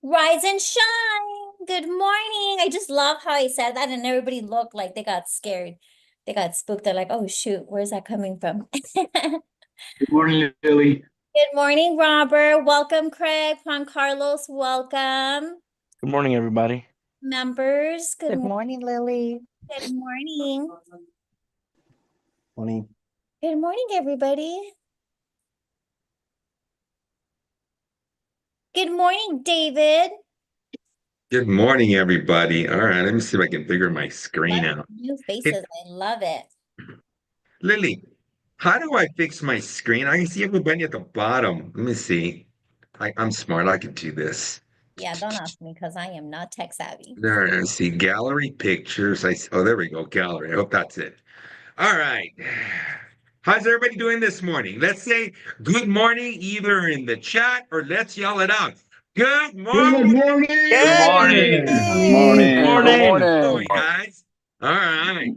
Rise and shine. Good morning. I just love how I said that, and everybody looked like they got scared. They got spooked. They're like, oh, shoot, where's that coming from? Good Good morning, Lily. morning, Robert. Welcome, Craig. Juan Carlos, welcome. Good morning, everybody. Members, Good morning, Lily. good morning. Morning. Good morning, everybody. Good morning, David. Good morning, everybody. All right, let me see if I can figure my screen What out. new Hey, faces. I love it. Lily, how do I fix my screen? I can see everybody at the bottom. Let me see. I'm smart. I can do this. Yeah, don't ask me because I am not tech savvy. There, I see gallery pictures. Oh, there we go. Gallery. I hope that's it. All right. How's everybody doing this morning? Let's say good morning either in the chat or let's yell it out. Good Good morning. morning. Good Good morning. morning. Morning. Good Morning. Going, morning. guys. All right.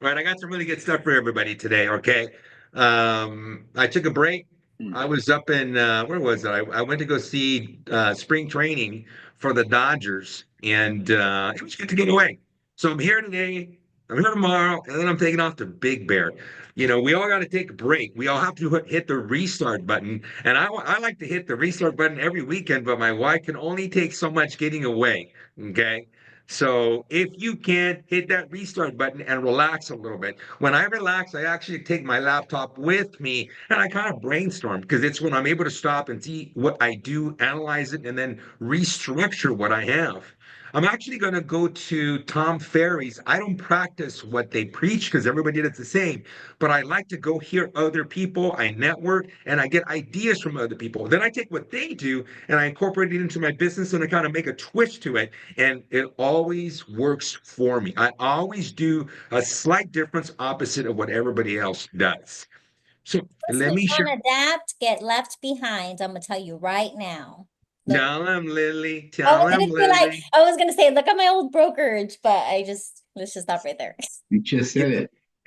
All right, I got some really good stuff for everybody today. Okay. I took a break. I was up in where was it? I went to go see spring training for the Dodgers, and it was good to get away. So I'm here today, I'm here tomorrow, and then I'm taking off to Big Bear. You know, we all got to take a break. We all have to hit the restart button, and I like to hit the restart button every weekend, but my wife can only take so much getting away. Okay. So if you can hit that restart button and relax a little bit. When I relax, I actually take my laptop with me and I kind of brainstorm because it's when I'm able to stop and see what I do, analyze it, and then restructure what I have. I'm actually going to go to Tom Ferry's. I don't practice what they preach because everybody does the same, but I like to go hear other people. I network and I get ideas from other people. Then I take what they do and I incorporate it into my business and I kind of make a twist to it and it always works for me. I always do a slight difference opposite of what everybody else does. So Those let who me share. don't adapt get left behind. I'm gonna tell you right now. Look, Tell him, Lily. I was Tell him, gonna be like, Lily. I was gonna say, look at my old brokerage, but let's just stop right there. You just Yeah.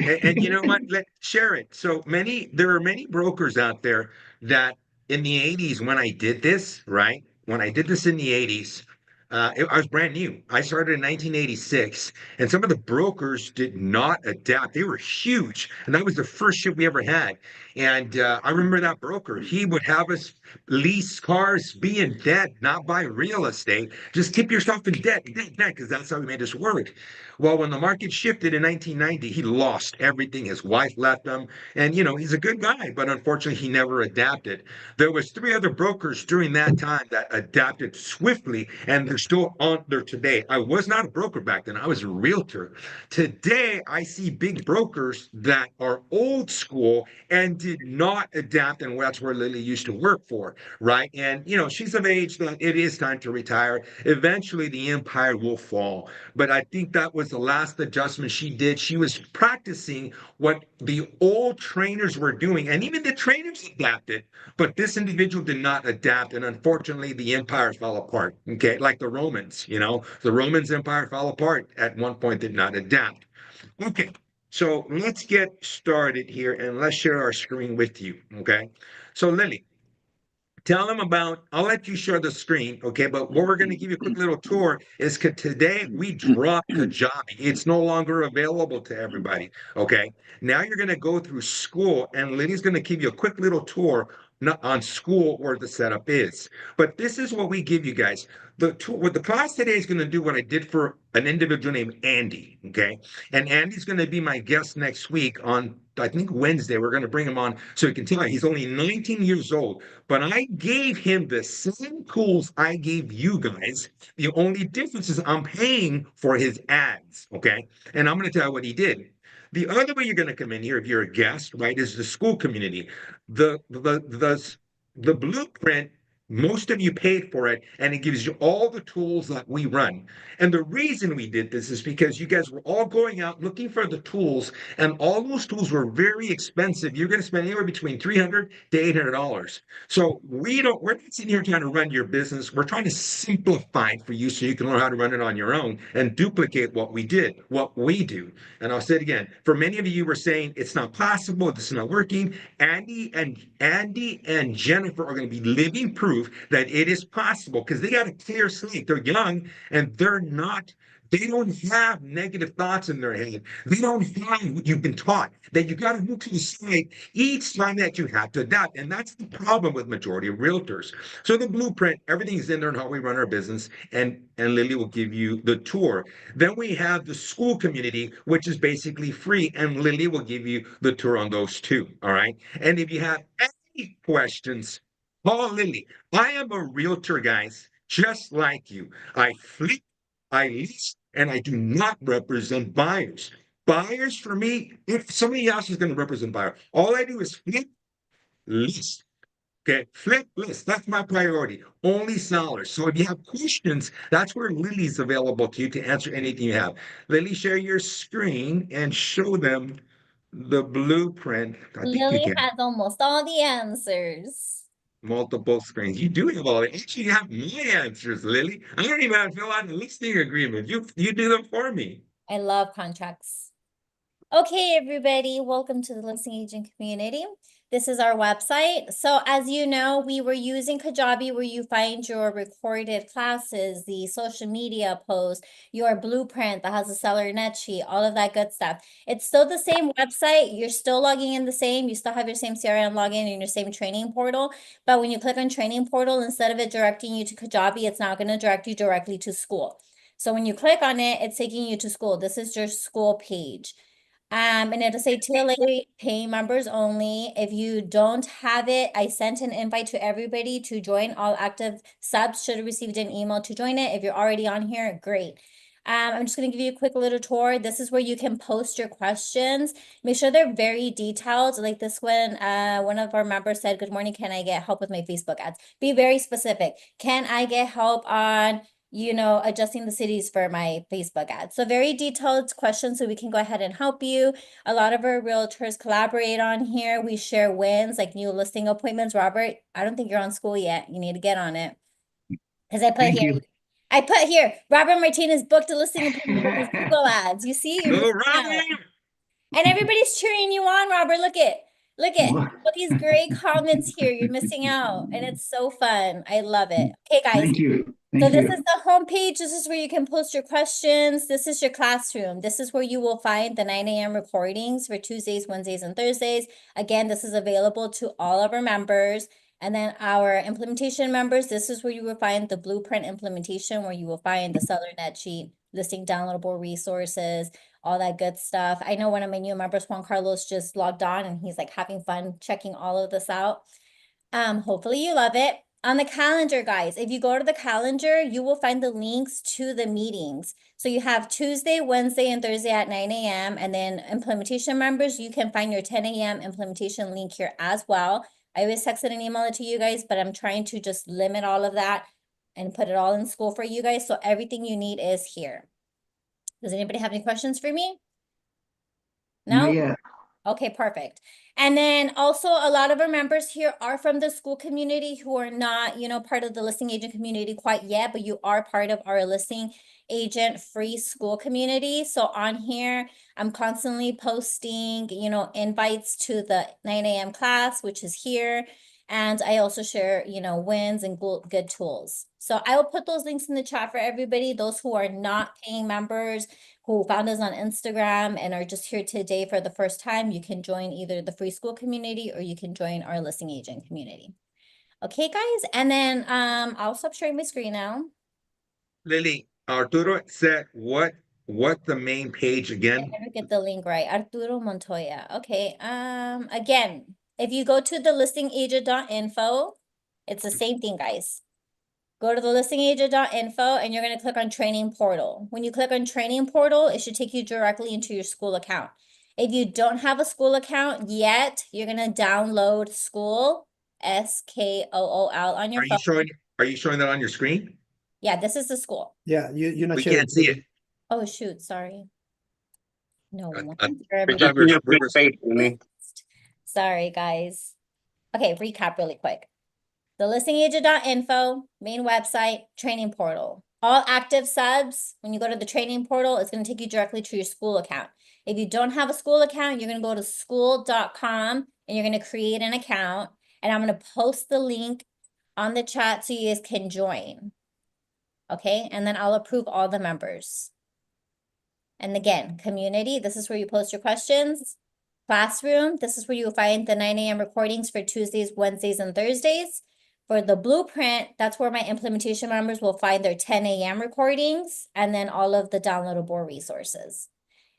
said And you it. know what? Let share it. There are many brokers out there that in the 80s when I did this, right? When I did this in the 80s, I was brand new. I started in 1986, and some of the brokers did not adapt. They were huge, and that was the first ship we ever had. And I remember that broker. He would have us lease cars, be in debt, not buy real estate. Just keep yourself in debt, because that's how we made this work. Well, when the market shifted in 1990, he lost everything. His wife left him, and he's a good guy, but unfortunately, he never adapted. There was three other brokers during that time that adapted swiftly, and they're still on there today. I was not a broker back then; I was a realtor. Today, I see big brokers that are old school and did not adapt, and that's where Lily used to work for, right? And she's of age that it is time to retire. Eventually, the empire will fall. But I think that was the last adjustment she did. She was practicing what the old trainers were doing, and even the trainers adapted, but this individual did not adapt. And unfortunately, the empire fell apart. Okay, like the Romans, the Romans Empire fell apart at one point, did not adapt. Okay, so let's get started here and let's share our screen with you. Okay, so Lily, tell them about, I'll let you share the screen, okay? But what we're going to give you a quick little tour is today we dropped Kajabi. It's no longer available to everybody, okay? Now you're going to go through school, and Lydia's going to give you a quick little tour on school where the setup is. But this is what we give you guys. What the class today is going to do what I did for an individual named Andy, okay? And Andy's going to be my guest next week on, I think, Wednesday. We're going to bring him on so he can tell you he's only 19 years old. But I gave him the same tools I gave you guys. The only difference is I'm paying for his ads, okay? And I'm going to tell you what he did. The other way you're going to come in here if you're a guest, right, is the school community. The blueprint, most of you paid for it, and it gives you all the tools that we run. And the reason we did this is because you guys were all going out looking for the tools, and all those tools were very expensive. You're going to spend anywhere between $300 to $800. So we're not sitting here trying to run your business. We're trying to simplify it for you so you can learn how to run it on your own and duplicate what we did, what we do. And I'll say it again. For many of you were saying it's not possible, this is not working. Andy and Jennifer are going to be living proof prove that it is possible because they got a clear slate. They're young and they don't have negative thoughts in their head. They don't have what you've been taught that you got to move to the side each time that you have to adapt. And that's the problem with majority of realtors. So the blueprint, everything's in there on how we run our business. And Lily will give you the tour. Then we have the school community, which is basically free. And Lily will give you the tour on those too. All right. And if you have any questions, call Lily. I am a realtor, guys, just like you. I flip, I lease, and I do not represent buyers. Buyers for me, if somebody else is going to represent buyer, all I do is flip, lease. Okay, flip list. That's my priority. Only sellers. So if you have questions, that's where Lily's available to you to answer anything you have. Lily, share your screen and show them the blueprint. I think you Lily can. has almost all the answers. Multiple screens. You do have all the actually you have my answers, Lily. I don't even have to fill out the listing agreement. You do them for me. I love contracts. Okay, everybody, welcome to the listing agent community. This is our website. So as you know, we were using Kajabi where you find your recorded classes, the social media posts, your blueprint that has a seller net sheet, all of that good stuff. It's still the same website. You're still logging in the same. You still have your same CRM login and your same training portal. But when you click on training portal, instead of it directing you to Kajabi, it's now going to direct you directly to school. So when you click on it, it's taking you to school. This is your school page. And it'll say TLA paying members only. If you don't have it, I sent an invite to everybody to join. All active subs should have received an email to join it. If you're already on here, great. I'm just going to give you a quick little tour. This is where you can post your questions. Make sure they're very detailed. Like this one of our members said, "Good morning, can I get help with my Facebook ads?" Be very specific. Can I get help on adjusting the cities for my Facebook ads? So very detailed questions so we can go ahead and help you. A lot of our realtors collaborate on here. We share wins like new listing appointments. Robert, I don't think you're on school yet. You need to get on it. Because Thank you. I put here, Robert Martinez booked a listing appointment with his Google ads. You see, you're Go missing out. Robin! And everybody's cheering you on, Robert. Look at Well, these great comments here. You're missing out. And it's so fun. I love it. Okay, guys. thank you. So Thank this you. is the homepage. This is where you can post your questions. This is your classroom. This is where you will find the 9 a.m. recordings for Tuesdays, Wednesdays, and Thursdays. Again, this is available to all of our members. And then our implementation members, this is where you will find the blueprint implementation, where you will find the seller net sheet, listing downloadable resources, all that good stuff. I know one of my new members, Juan Carlos, just logged on and he's like having fun checking all of this out. Hopefully you love it. On the calendar, guys, if you go to the calendar, you will find the links to the meetings. So you have Tuesday, Wednesday, and Thursday at 9 a.m. And then implementation members, you can find your 10 a.m. implementation link here as well. I always text it and email it to you guys, but I'm trying to just limit all of that and put it all in school for you guys. So everything you need is here. Does anybody have any questions for me? Not No? yet. Okay, perfect. And then also a lot of our members here are from the school community who are not, part of the listing agent community quite yet, but you are part of our listing agent free school community. So on here, I'm constantly posting, invites to the 9 a.m. class, which is here. And I also share, wins and good tools. So I will put those links in the chat for everybody. Those who are not paying members, who found us on Instagram and are just here today for the first time, you can join either the free school community or you can join our listing agent community. Okay, guys. And then I'll stop sharing my screen now. Lily, Arturo said what the main page I again? better get the link right. Arturo Montoya. Okay. Again, if you go to the listingagent.info, it's the same thing, guys. Go to the listingagent.info and you're going to click on training portal. When you click on training portal, it should take you directly into your school account. If you don't have a school account yet, you're going to download school, SKOOL on your phone. Are you showing that on your screen? Yeah, this is the school. Yeah, you're not We sharing. can't see it. Oh, shoot. Sorry. No I- wonder Which I everybody- was- Sorry, guys. Okay, recap really quick. The listingagent.info, main website, training portal. All active subs, when you go to the training portal, it's going to take you directly to your school account. If you don't have a school account, you're going to go to school.com and you're going to create an account. And I'm going to post the link on the chat so you guys can join. Okay, and then I'll approve all the members. And again, community, this is where you post your questions. Classroom, this is where you will find the 9 a.m. recordings for Tuesdays, Wednesdays, and Thursdays. For the blueprint, that's where my implementation members will find their 10 a.m. recordings and then all of the downloadable resources.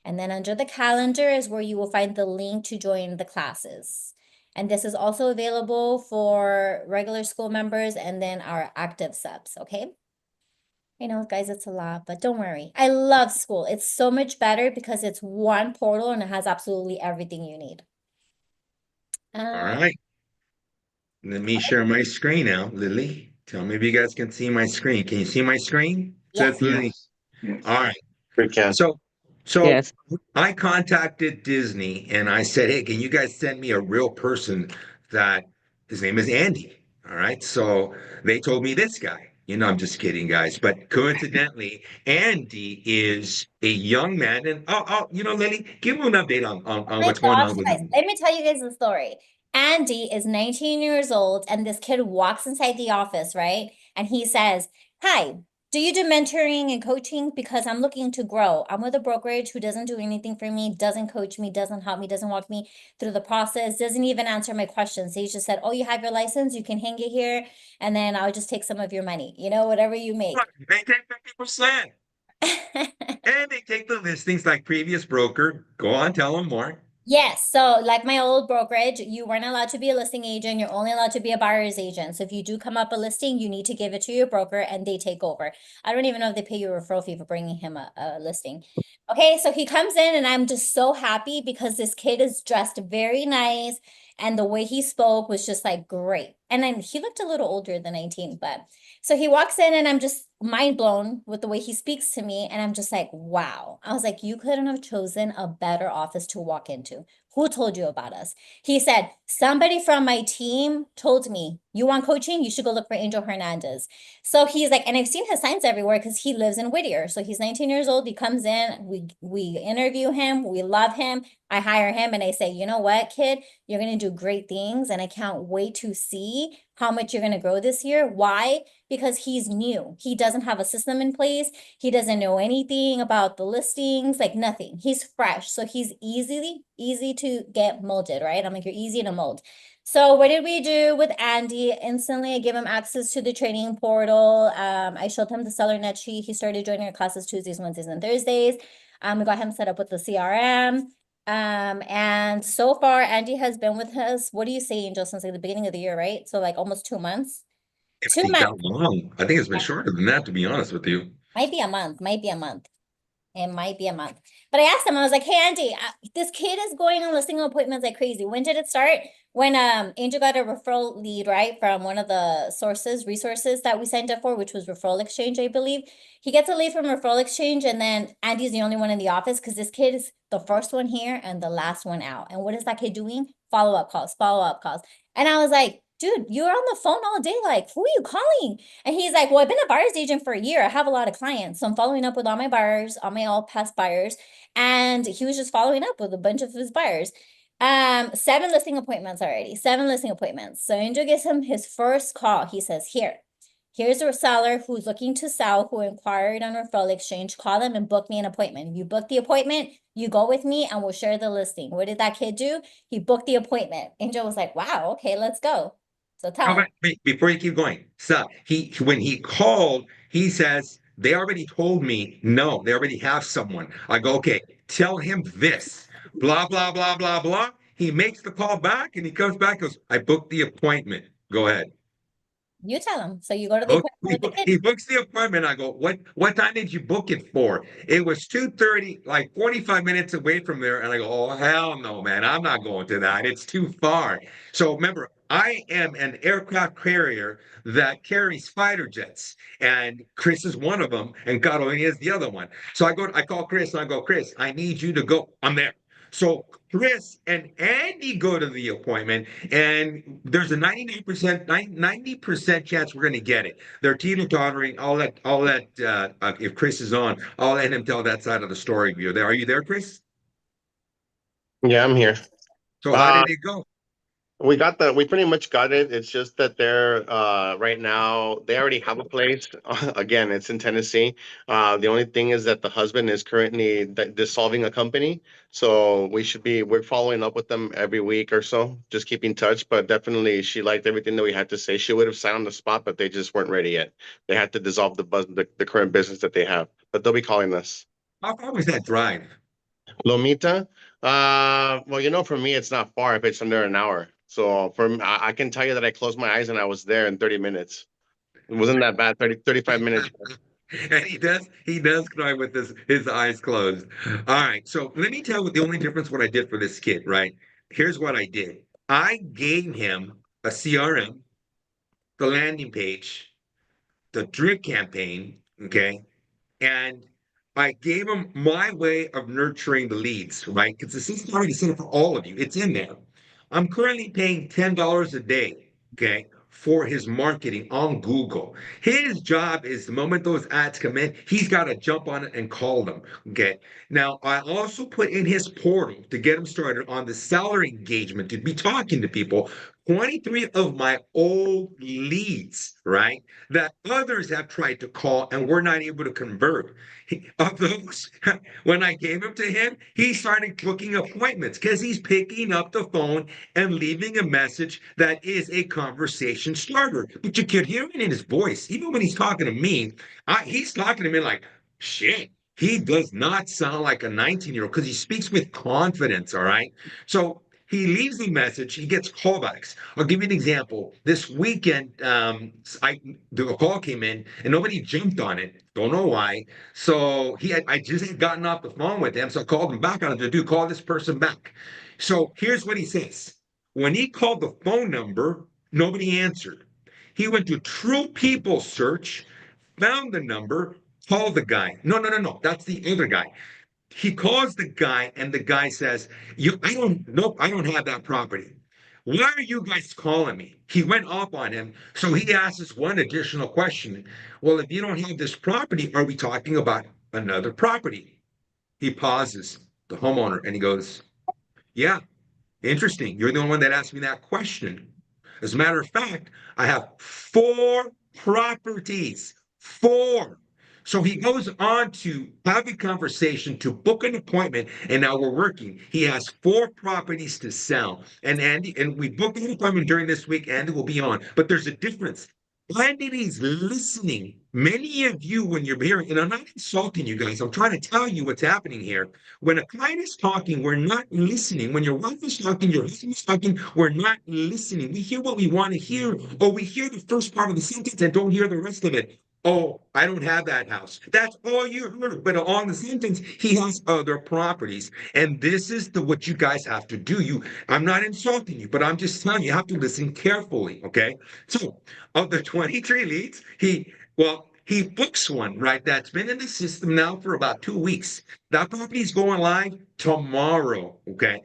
And then under the calendar is where you will find the link to join the classes. And this is also available for regular school members and then our active subs, okay? I know, guys, it's a lot, but don't worry. I love school. It's so much better because it's one portal and it has absolutely everything you need. All right. Let me share my screen now, Lily. Tell me if you guys can see my screen. Can you see my screen? Yes. Says Lily. Yes. All right. We can. So Yes. I contacted Disney and I said, hey, can you guys send me a real person that his name is Andy? All right. So they told me this guy. I'm just kidding, guys. But coincidentally, Andy is a young man. And Lily, give him an update on My what's going gosh, on with guys, him. let me tell you guys the story. Andy is 19 years old, and this kid walks inside the office, right? And he says, hi, do you do mentoring and coaching? Because I'm looking to grow. I'm with a brokerage who doesn't do anything for me, doesn't coach me, doesn't help me, doesn't walk me through the process, doesn't even answer my questions. He just said, oh, you have your license, you can hang it here, and then I'll just take some of your money, whatever you make. They take 50%. And they take the listings like previous broker. Go on, tell them more. Yes, so like my old brokerage, you weren't allowed to be a listing agent. You're only allowed to be a buyer's agent. So if you do come up a listing, you need to give it to your broker and they take over. I don't even know if they pay you a referral fee for bringing him a listing. Okay, so he comes in and I'm just so happy because this kid is dressed very nice and the way he spoke was just like great. And then he looked a little older than 19, but so he walks in and I'm just mind blown with the way he speaks to me. And I'm just like, wow. I was like, you couldn't have chosen a better office to walk into. Who told you about us? He said, somebody from my team told me, you want coaching? You should go look for Angel Hernandez. So he's like, and I've seen his signs everywhere because he lives in Whittier. So he's 19 years old. He comes in, we interview him, we love him. I hire him and I say, you know what, kid, you're going to do great things. And I can't wait to see how much you're going to grow this year. Why? Because he's new. He doesn't have a system in place. He doesn't know anything about the listings, like nothing. He's fresh. So he's easy to get molded, right? I'm like, you're easy to mold. So what did we do with Andy? Instantly, I gave him access to the training portal. I showed him the seller net sheet. He started joining our classes Tuesdays, Wednesdays, and Thursdays. We got him set up with the CRM. And so far, Andy has been with us. What do you say, Angel, since like the beginning of the year, right? So like almost 2 months. It 2 ain't months. that long. I think it's been shorter than that, to be honest with you. Might be a month. Might be a month. It might be a month. But I asked him, I was like, hey, Andy, this kid is going on listing appointments like crazy. When did it start? When Angel got a referral lead, right, from one of the resources that we signed up for, which was Referral Exchange, I believe. He gets a lead from Referral Exchange, and then Andy's the only one in the office because this kid is the first one here and the last one out. And what is that kid doing? Follow-up calls, follow-up calls. And I was like, dude, you're on the phone all day. Like, who are you calling? And he's like, well, I've been a buyer's agent for a year. I have a lot of clients. So I'm following up with all my buyers, all my all past buyers. And he was just following up with a bunch of his buyers. 7 listing appointments already, 7 listing appointments. So Angel gives him his first call. He says, here's a seller who's looking to sell, who inquired on Referral Exchange. Call them and book me an appointment. If you book the appointment, you go with me and we'll share the listing. What did that kid do? He booked the appointment. Angel was like, wow, okay, let's go. So tell him. Wait, before you keep going, stop. When he called, he says, they already told me no, they already have someone. I go, okay, tell him this. Blah, blah, blah, blah, blah. He makes the call back and he comes back and goes, I booked the appointment. Go ahead. You tell him. So you go to the appointment with the kid. He books the appointment. I go, what time did you book it for? It was 2:30, like 45 minutes away from there. And I go, oh, hell no, man. I'm not going to that. It's too far. So remember, I am an aircraft carrier that carries fighter jets. And Chris is one of them, and Carolina is the other one. So I call Chris and I go, Chris, I need you to go. I'm there. So Chris and Andy go to the appointment, and there's a 90% chance we're going to get it. They're teeter-tottering. If Chris is on, I'll let him tell that side of the story. Are you there, Chris? Yeah, I'm here. So how did it go? We pretty much got it. It's just that they're right now they already have a place. Again, it's in Tennessee. The only thing is that the husband is currently dissolving a company. So we're following up with them every week or so, just keep in touch. But definitely she liked everything that we had to say. She would have signed on the spot, but they just weren't ready yet. They had to dissolve the current business that they have. But they'll be calling us. How far was that drive? Lomita, well, for me, it's not far if it's under an hour. So I can tell you that I closed my eyes and I was there in 30 minutes. It wasn't that bad, 35 minutes. And he does cry with his eyes closed. All right. So let me tell you the only difference what I did for this kid, right? Here's what I did. I gave him a CRM, the landing page, the drip campaign, okay? And I gave him my way of nurturing the leads, right? Because the system already set up for all of you. It's in there. I'm currently paying $10 a day, okay, for his marketing on Google. His job is the moment those ads come in, he's got to jump on it and call them, okay? Now, I also put in his portal to get him started on the salary engagement to be talking to people. 23 of my old leads, right, that others have tried to call and were not able to convert. Of those, when I gave them to him, he started booking appointments because he's picking up the phone and leaving a message that is a conversation starter. But you could hear it in his voice, even when he's talking to me. He's talking to me like, shit. He does not sound like a 19-year-old because he speaks with confidence. All right. So he leaves the message, he gets callbacks. I'll give you an example. This weekend, the call came in and nobody jumped on it. Don't know why. So I just had gotten off the phone with him, so I called him back on it to do call this person back. So here's what he says. When he called the phone number, nobody answered. He went to True People search, found the number, called the guy. No, no, no, no. That's the other guy. He calls the guy, and the guy says, I don't, nope, I don't have that property. Why are you guys calling me? He went off on him. So he asks us one additional question. Well, if you don't have this property, are we talking about another property? He pauses, the homeowner, and he goes, yeah, interesting. You're the only one that asked me that question. As a matter of fact, I have four properties. Four. So he goes on to have a conversation to book an appointment, and now we're working. He has four properties to sell. And Andy, and we booked an appointment during this week. Andy will be on. But there's a difference. Andy's listening. Many of you, when you're hearing, and I'm not insulting you guys, I'm trying to tell you what's happening here. When a client is talking, we're not listening. When your wife is talking, your husband is talking, we're not listening. We hear what we want to hear, or we hear the first part of the sentence and don't hear the rest of it. Oh, I don't have that house. That's all you heard. But along the sentence, he has other properties. And this is what you guys have to do. I'm not insulting you, but I'm just telling you, you have to listen carefully. Okay. So of the 23 leads, he books one, right? That's been in the system now for about 2 weeks. That property is going live tomorrow. Okay.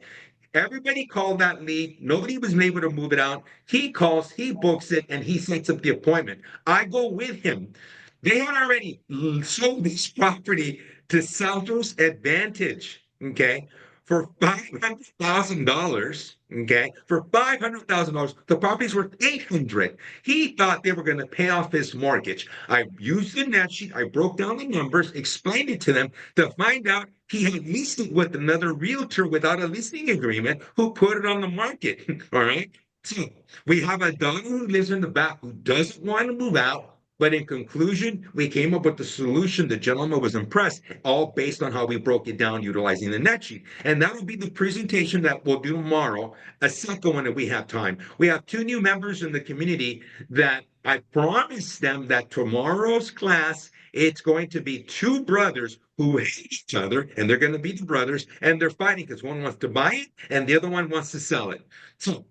Everybody called that lead. Nobody was able to move it out. He calls, he books it, and he sets up the appointment. I go with him. They had already sold this property to Seller's Advantage, okay, for $500,000, okay, for $500,000. The property's worth 800. He thought they were going to pay off his mortgage. I used the net sheet. I broke down the numbers, explained it to them to find out he had leased it with another realtor without a listing agreement who put it on the market. All right. So we have a daughter who lives in the back who doesn't want to move out. But in conclusion, we came up with the solution. The gentleman was impressed, all based on how we broke it down utilizing the net sheet. And that will be the presentation that we'll do tomorrow, a second one if we have time. We have two new members in the community that I promised them that tomorrow's class, it's going to be two brothers who hate each other, and they're going to be the brothers, and they're fighting because one wants to buy it and the other one wants to sell it. So,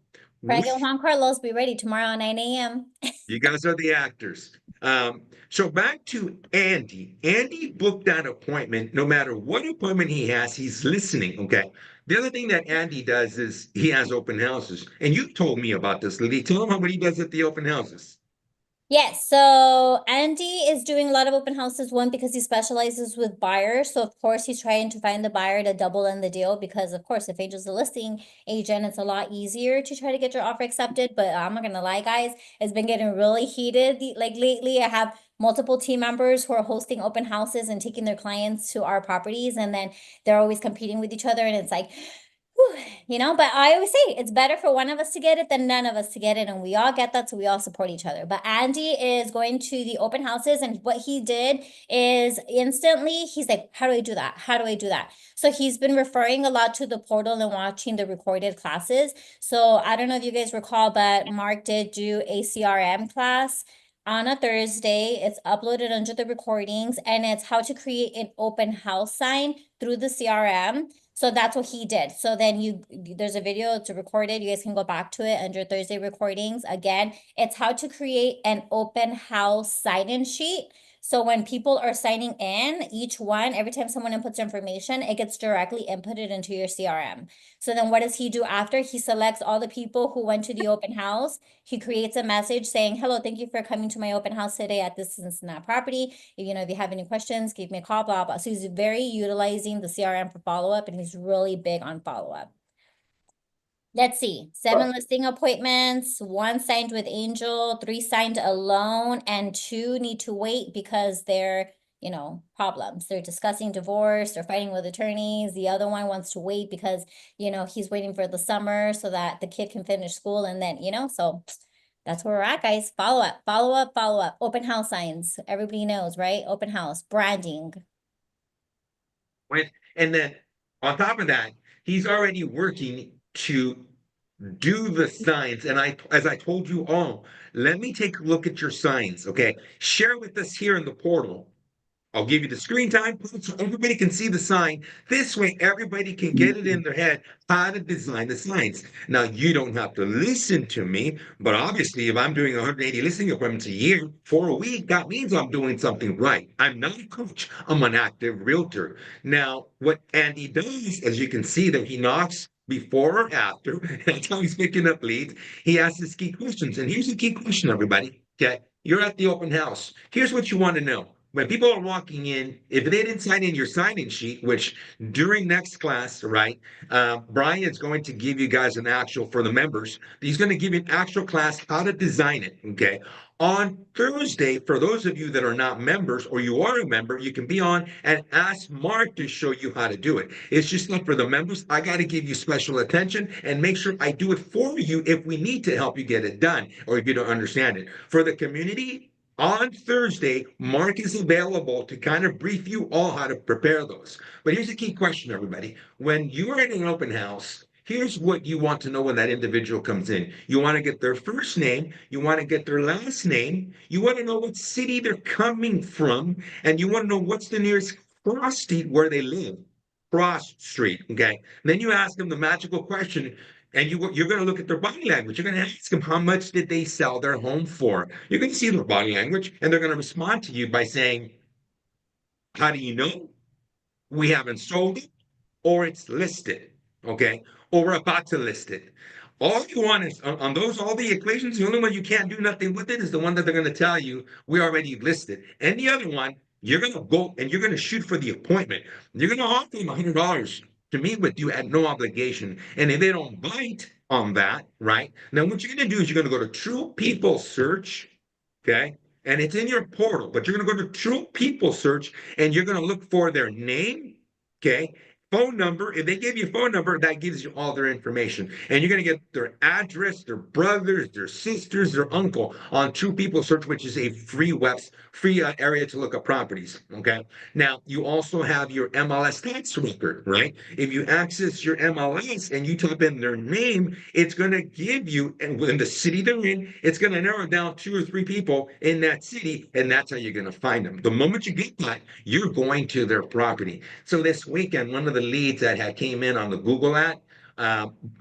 Frank and Juan Carlos, be ready tomorrow at 9 a.m. you guys are the actors. So back to Andy. Andy booked that appointment. No matter what appointment he has, he's listening. Okay. The other thing that Andy does is he has open houses. And you told me about this, Lily. Tell him what he does at the open houses. Yes, so Andy is doing a lot of open houses, one because he specializes with buyers. So of course he's trying to find the buyer to double in the deal because of course if Angel's a listing agent, it's a lot easier to try to get your offer accepted. But I'm not gonna lie, guys, it's been getting really heated. Like lately, I have multiple team members who are hosting open houses and taking their clients to our properties, and then they're always competing with each other, and it's like but I always say it's better for one of us to get it than none of us to get it. And we all get that. So we all support each other. But Andy is going to the open houses. And what he did is instantly, he's like, how do I do that? How do I do that? So he's been referring a lot to the portal and watching the recorded classes. So I don't know if you guys recall, but Mark did do a CRM class on a Thursday. It's uploaded under the recordings, and it's how to create an open house sign through the CRM. So that's what he did. So then there's a video to record it. You guys can go back to it under Thursday recordings. Again, it's how to create an open house sign-in sheet. So when people are signing in, each one, every time someone inputs information, it gets directly inputted into your CRM. So then what does he do after? He selects all the people who went to the open house. He creates a message saying, hello, thank you for coming to my open house today at this and that property. If you have any questions, give me a call, blah, blah. So he's very utilizing the CRM for follow-up, and he's really big on follow-up. Let's see, 7 listing appointments, 1 signed with Angel, 3 signed alone, and 2 need to wait because they're, problems. They're discussing divorce, they're fighting with attorneys. The other one wants to wait because, he's waiting for the summer so that the kid can finish school. And then, so that's where we're at, guys. Follow up, follow up, follow up. Open house signs. Everybody knows, right? Open house, branding. And then on top of that, he's already working to do the signs. And as I told you all, let me take a look at your signs. Okay. Share with us here in the portal. I'll give you the screen time so everybody can see the sign. This way, everybody can get it in their head how to design the signs. Now, you don't have to listen to me, but obviously, if I'm doing 180 listing appointments a year for a week, that means I'm doing something right. I'm not a coach, I'm an active realtor. Now, what Andy does, as you can see, that he knocks before or after, that's how he's picking up leads. He asks his key questions. And here's the key question, everybody. Okay. You're at the open house. Here's what you want to know when people are walking in, if they didn't sign in your sign-in sheet, which during next class, right, Brian is going to give you guys an actual for the members. He's going to give you an actual class how to design it. Okay. On Thursday, for those of you that are not members or you are a member, you can be on and ask Mark to show you how to do it. It's just not for the members. I got to give you special attention and make sure I do it for you if we need to help you get it done or if you don't understand it. For the community, on Thursday, Mark is available to kind of brief you all how to prepare those. But here's a key question, everybody. When you're at an open house, here's what you want to know when that individual comes in. You want to get their first name, you want to get their last name, you want to know what city they're coming from, and you want to know what's the nearest cross street where they live. Cross street, okay? And then you ask them the magical question, and you're going to look at their body language. You're going to ask them how much did they sell their home for. You're going to see their body language, and they're going to respond to you by saying, "How do you know? We haven't sold it, or it's listed, okay, or we're about to list it." All you want is on those all the equations. The only one you can't do nothing with it is the one that they're going to tell you we already listed. And the other one, you're going to go and you're going to shoot for the appointment. You're going to offer them $100 to meet with you at no obligation. And if they don't bite on that, right? Then what you're going to do is you're going to go to True People Search, okay? And it's in your portal, but you're going to go to True People Search and you're going to look for their name, okay? Phone number. If they give you a phone number, that gives you all their information. And you're going to get their address, their brothers, their sisters, their uncle on True People Search, which is a free area to look up properties. Okay. Now, you also have your MLS tax record, right? If you access your MLS and you type in their name, it's going to give you, and in the city they're in, it's going to narrow down 2 or 3 people in that city, and that's how you're going to find them. The moment you get that, you're going to their property. So this weekend, one of the leads that had came in on the Google ad,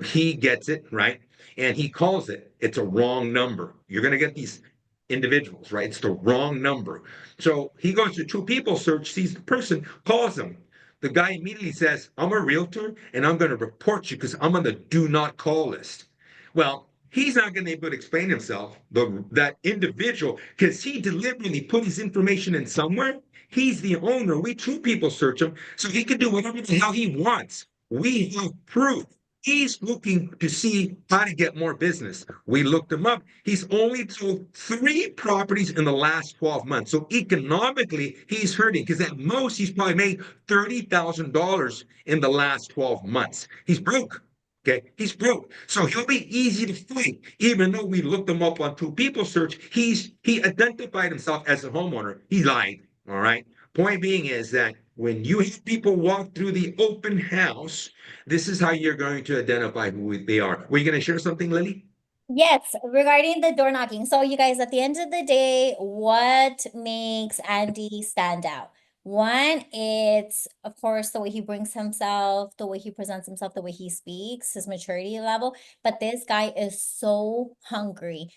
he gets it, right? And he calls it. It's a wrong number. You're going to get these individuals, right? It's the wrong number. So he goes to True People Search, sees the person, calls him. The guy immediately says, "I'm a realtor and I'm going to report you because I'm on the do not call list." Well, He's not going to be able to explain himself, that individual, because he deliberately put his information in somewhere. He's the owner. We true people search him, so he can do whatever the hell he wants. We have proof. He's looking to see how to get more business. We looked him up. He's only sold 3 properties in the last 12 months. So economically, he's hurting because at most he's probably made $30,000 in the last 12 months. He's broke. Okay, he's broke. So he'll be easy to find. Even though we looked him up on True People Search, he identified himself as a homeowner. He lied. All right. Point being is that when you have people walk through the open house, this is how you're going to identify who they are. Were you going to share something, Lily? Yes, regarding the door knocking. So you guys, at the end of the day, what makes Andy stand out? One, it's of course the way he brings himself, the way he presents himself, the way he speaks, his maturity level. But this guy is so hungry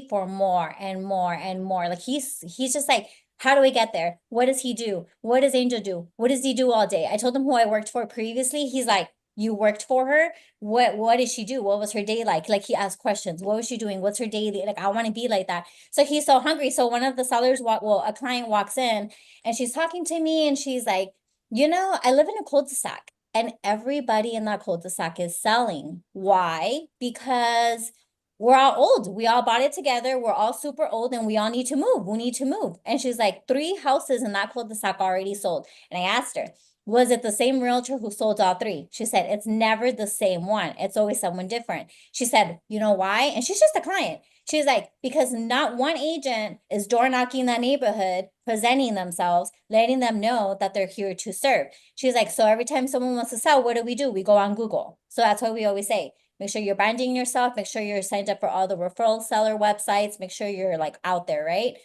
for more and more and more. Like he's just like, how do we get there? What does he do? What does Angel do? What does he do all day? I told him who I worked for previously. He's like, you worked for her? What did she do? What was her day like? Like he asked questions. What was she doing? What's her daily? Like I want to be like that. So he's so hungry. So one of the sellers a client walks in and she's talking to me and she's like, I live in a cul-de-sac and everybody in that cul-de-sac is selling. Why? Because we're all old. We all bought it together. We're all super old and we all need to move. We need to move. And she's like, 3 houses in that cul-de-sac already sold. And I asked her, was it the same realtor who sold all 3? She said, it's never the same one. It's always someone different. She said, you know why? And she's just a client. She's like, because not one agent is door knocking that neighborhood, presenting themselves, letting them know that they're here to serve. She's like, so every time someone wants to sell, what do? We go on Google. So that's what we always say. Make sure you're branding yourself. Make sure you're signed up for all the referral seller websites. Make sure you're like out there, right?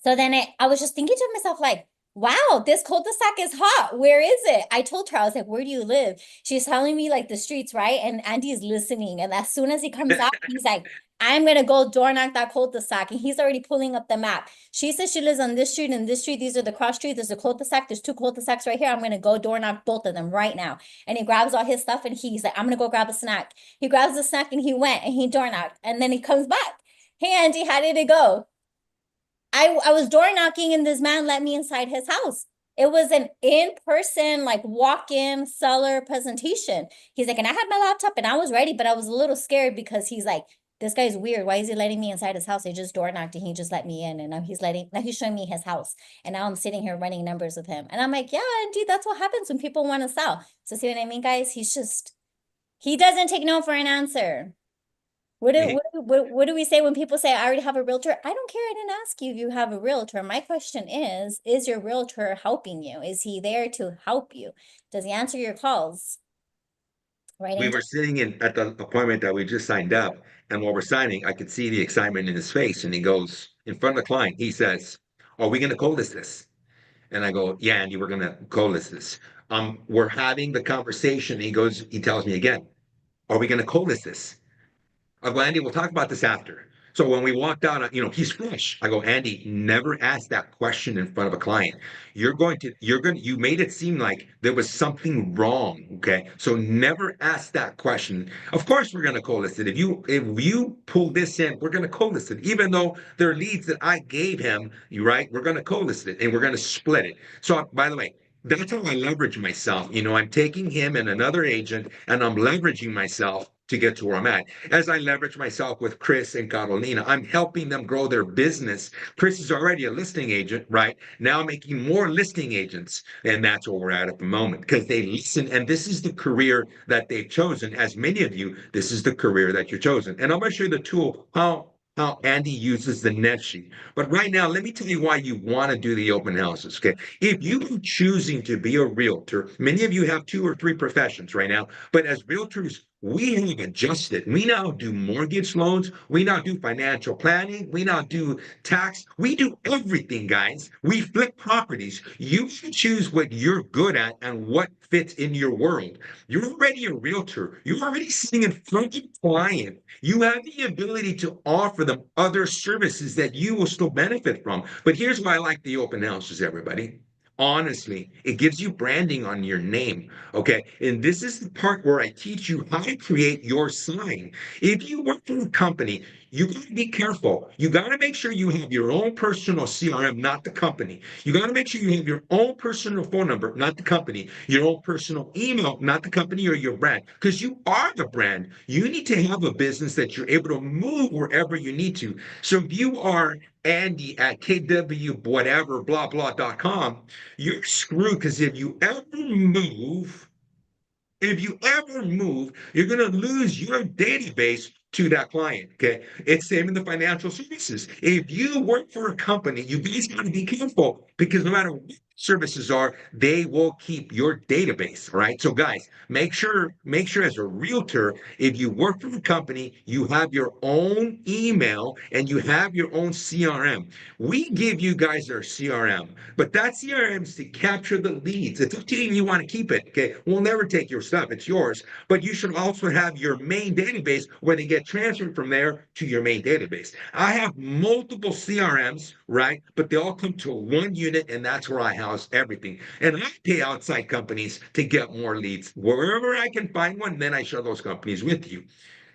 So then I was just thinking to myself, like, wow, this cul-de-sac is hot. Where is it? I told her, I was like, where do you live? She's telling me like the streets, right? And Andy's listening. And as soon as he comes out, he's like, I'm going to go door knock that cul-de-sac. And he's already pulling up the map. She says she lives on this street and this street. These are the cross streets. There's a cul-de-sac. There's 2 cul-de-sacs right here. I'm going to go door knock both of them right now. And he grabs all his stuff and he's like, I'm going to go grab a snack. He grabs the snack and he went and he door knocked. And then he comes back. Hey, Andy, how did it go? I was door knocking and this man let me inside his house. It was an in-person, like walk-in seller presentation. He's like, and I had my laptop and I was ready, but I was a little scared because he's like, this guy's weird. Why is he letting me inside his house? I just door knocked and he just let me in. And now he's showing me his house. And now I'm sitting here running numbers with him. And I'm like, yeah, indeed, that's what happens when people want to sell. So see what I mean, guys? He doesn't take no for an answer. What do we say when people say, I already have a realtor? I don't care. I didn't ask you if you have a realtor. My question is your realtor helping you? Is he there to help you? Does he answer your calls? Right. We were sitting at the appointment that we just signed up, and while we're signing, I could see the excitement in his face. And he goes, in front of the client, he says, are we going to call this? And I go, yeah, Andy, we're going to call this. We're having the conversation. He tells me again, are we going to call this? I go, Andy, we'll talk about this after. So when we walked out, he's fresh. I go, Andy, never ask that question in front of a client. You made it seem like there was something wrong. Okay. So never ask that question. Of course, we're going to co-list it. If you pull this in, we're going to co-list it. Even though they're leads that I gave him, right? We're going to co-list it and we're going to split it. So by the way, that's how I leverage myself. I'm taking him and another agent and I'm leveraging myself to get to where I'm at. As I leverage myself with Chris and Carolina, I'm helping them grow their business. Chris is already a listing agent, right? Now making more listing agents. And that's where we're at the moment because they listen. And this is the career that they've chosen. As many of you, this is the career that you're chosen. And I'm going to show you the tool, how Andy uses the net sheet. But right now, let me tell you why you want to do the open houses. Okay. If you are choosing to be a realtor, many of you have 2 or 3 professions right now, but as realtors, we have adjusted. We now do mortgage loans. We now do financial planning. We now do tax. We do everything, guys. We flip properties. You should choose what you're good at and what fits in your world. You're already a realtor. You're already sitting in front of a client. You have the ability to offer them other services that you will still benefit from. But here's why I like the open houses, everybody. Honestly, it gives you branding on your name. Okay. And this is the part where I teach you how to create your sign. If you work for a company, you got to be careful. You got to make sure you have your own personal CRM, not the company. You got to make sure you have your own personal phone number, not the company, your own personal email, not the company or your brand, because you are the brand. You need to have a business that you're able to move wherever you need to. So if you are Andy at KW whatever blah blah.com, you're screwed because if you ever move, you're going to lose your database to that client. Okay. It's same in the financial services. If you work for a company, you guys got to be careful because no matter what services are, they will keep your database. Right. So guys, make sure as a realtor, if you work for a company, you have your own email and you have your own CRM. We give you guys our CRM, but that CRM is to capture the leads. It's up to you if you want to keep it. Okay. We'll never take your stuff. It's yours. But you should also have your main database where they get transferred from there to your main database. I have multiple CRMs, right? But they all come to one unit, and that's where I house everything. And I pay outside companies to get more leads. Wherever I can find one, then I share those companies with you.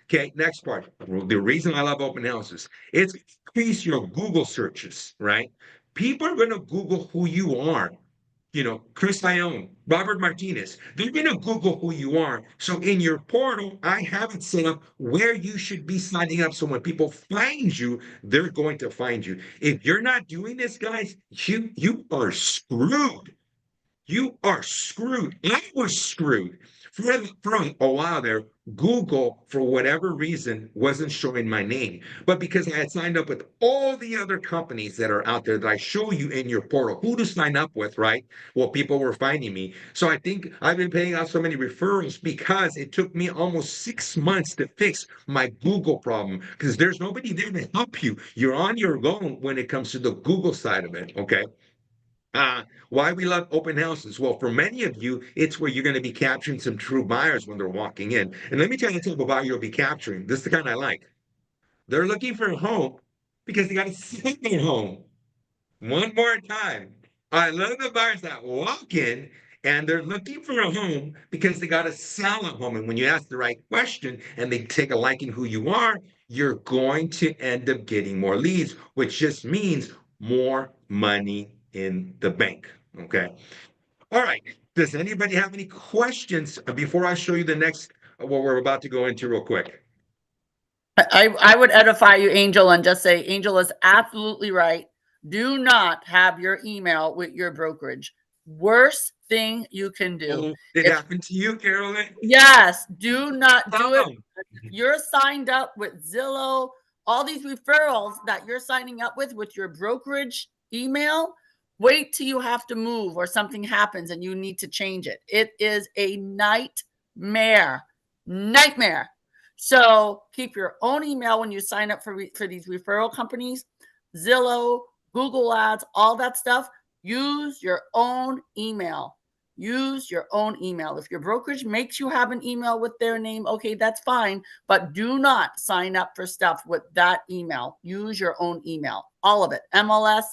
Okay, next part. The reason I love open houses, it's increase your Google searches, right? People are going to Google who you are. You know, Chris Ione, Robert Martinez, they're going to Google who you are. So in your portal, I have it set up where you should be signing up. So when people find you, they're going to find you. If you're not doing this, guys, you are screwed. You are screwed. I was screwed. For a while there, Google, for whatever reason, wasn't showing my name. But because I had signed up with all the other companies that are out there that I show you in your portal, who to sign up with, right? Well, people were finding me. So I think I've been paying out so many referrals because it took me almost 6 months to fix my Google problem because there's nobody there to help you. You're on your own when it comes to the Google side of it. Okay. Why we love open houses? Well, for many of you, it's where you're going to be capturing some true buyers when they're walking in. And let me tell you the type of buyer you'll be capturing. This is the kind I like. They're looking for a home because they got a second home. One more time. I love the buyers that walk in and they're looking for a home because they got to sell a home. And when you ask the right question and they take a liking who you are, you're going to end up getting more leads, which just means more money in the bank. Okay. All right. Does anybody have any questions before I show you the next what we're about to go into real quick? I would edify you, Angel, and just say Angel is absolutely right. Do not have your email with your brokerage. Worst thing you can do. Oh, did it happen to you, Carolyn? Yes, do not do it. Oh. You're signed up with Zillow, all these referrals that you're signing up with your brokerage email. Wait till you have to move or something happens and you need to change it. It is a nightmare. Nightmare. So keep your own email when you sign up for these referral companies, Zillow, Google Ads, all that stuff. Use your own email. Use your own email. If your brokerage makes you have an email with their name, okay, that's fine. But do not sign up for stuff with that email. Use your own email. All of it. MLS,